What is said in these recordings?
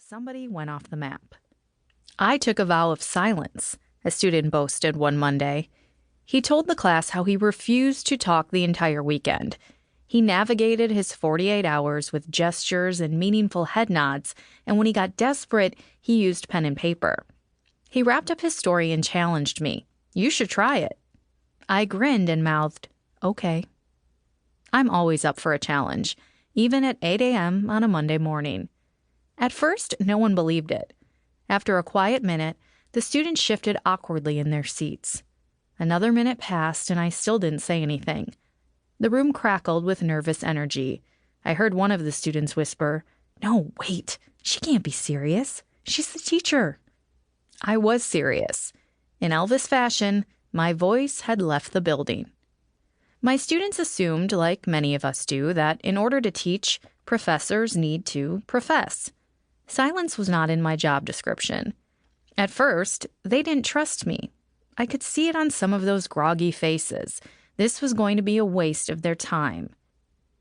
somebody went off the map. I took a vow of silence, a student boasted one Monday. He told the class how he refused to talk the entire weekend. He navigated his 48 hours with gestures and meaningful head nods, and when he got desperate, he used pen and paper. He wrapped up his story and challenged me. "You should try it." I grinned and mouthed, "Okay." I'm always up for a challenge, even at 8 a.m. on a Monday morning. At first, no one believed it. After a quiet minute, the students shifted awkwardly in their seats. Another minute passed, and I still didn't say anything. The room crackled with nervous energy. I heard one of the students whisper, "No, wait, she can't be serious. She's the teacher." I was serious. In Elvis fashion, my voice had left the building. My students assumed, like many of us do, that in order to teach, professors need to profess. Silence was not in my job description. At first, they didn't trust me. I could see it on some of those groggy faces. This was going to be a waste of their time.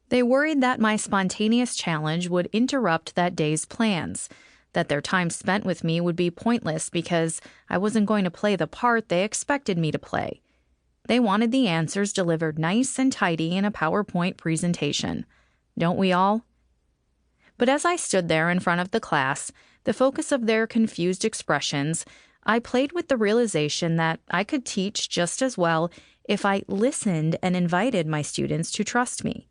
They worried that my spontaneous challenge would interrupt that day's plans, that their time spent with me would be pointless because I wasn't going to play the part they expected me to play. They wanted the answers delivered nice and tidy in a PowerPoint presentation. Don't we all? But as I stood there in front of the class, the focus of their confused expressions, I played with the realization that I could teach just as well if I listened and invited my students to trust me.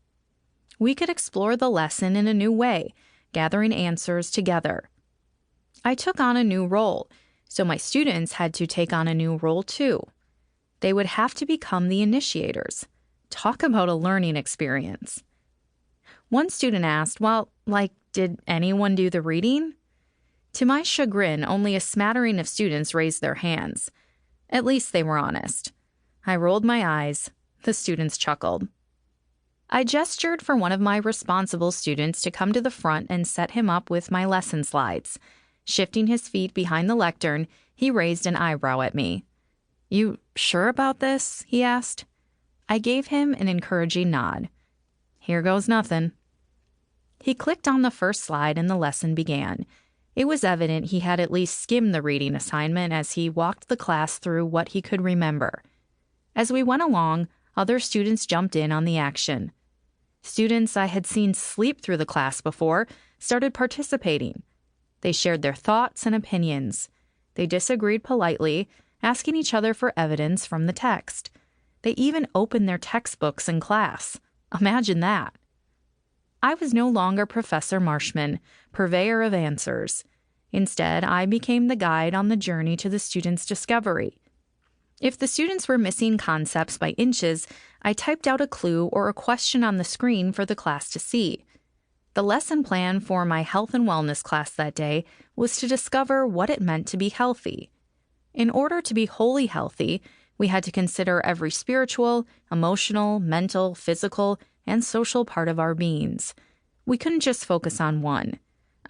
We could explore the lesson in a new way, gathering answers together. I took on a new role, so my students had to take on a new role too. They would have to become the initiators. Talk about a learning experience. One student asked, "Well, did anyone do the reading?" To my chagrin, only a smattering of students raised their hands. At least they were honest. I rolled my eyes. The students chuckled. I gestured for one of my responsible students to come to the front and set him up with my lesson slides. Shifting his feet behind the lectern, he raised an eyebrow at me. "You sure about this?" he asked. I gave him an encouraging nod. "Here goes nothing." He clicked on the first slide and the lesson began. It was evident he had at least skimmed the reading assignment as he walked the class through what he could remember. As we went along, other students jumped in on the action. Students I had seen sleep through the class before started participating. They shared their thoughts and opinions. They disagreed politely, asking each other for evidence from the text. They even opened their textbooks in class. Imagine that. I was no longer Professor Marshman, purveyor of answers. Instead, I became the guide on the journey to the students' discovery. If the students were missing concepts by inches, I typed out a clue or a question on the screen for the class to see. The lesson plan for my health and wellness class that day was to discover what it meant to be healthy. In order to be wholly healthy, we had to consider every spiritual, emotional, mental, physical, and social part of our beings. We couldn't just focus on one.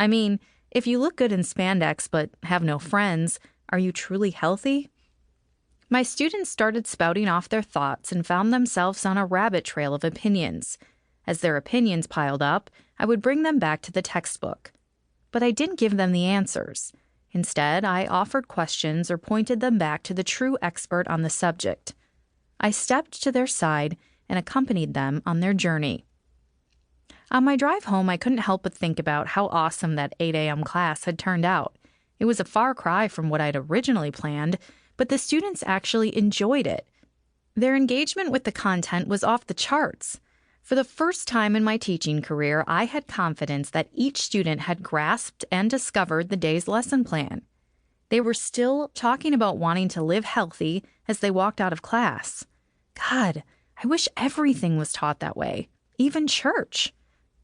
I mean, if you look good in spandex but have no friends, are you truly healthy? My students started spouting off their thoughts and found themselves on a rabbit trail of opinions. As their opinions piled up, I would bring them back to the textbook. But I didn't give them the answers. Instead, I offered questions or pointed them back to the true expert on the subject. I stepped to their side and accompanied them on their journey. On my drive home, I couldn't help but think about how awesome that 8 a.m. class had turned out. It was a far cry from what I'd originally planned, but the students actually enjoyed it. Their engagement with the content was off the charts. For the first time in my teaching career, I had confidence that each student had grasped and discovered the day's lesson plan. They were still talking about wanting to live healthy as they walked out of class. God, I wish everything was taught that way, even church.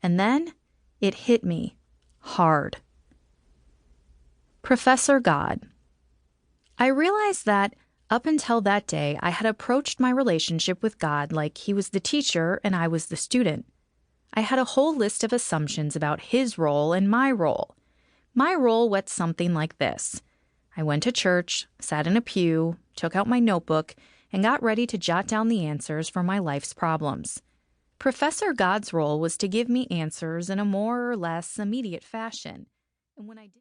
And then it hit me hard. Professor God. I realized that up until that day, I had approached my relationship with God like he was the teacher and I was the student. I had a whole list of assumptions about his role and my role. My role went something like this. I went to church, sat in a pew, took out my notebook, and got ready to jot down the answers for my life's problems. Professor God's role was to give me answers in a more or less immediate fashion. And when I did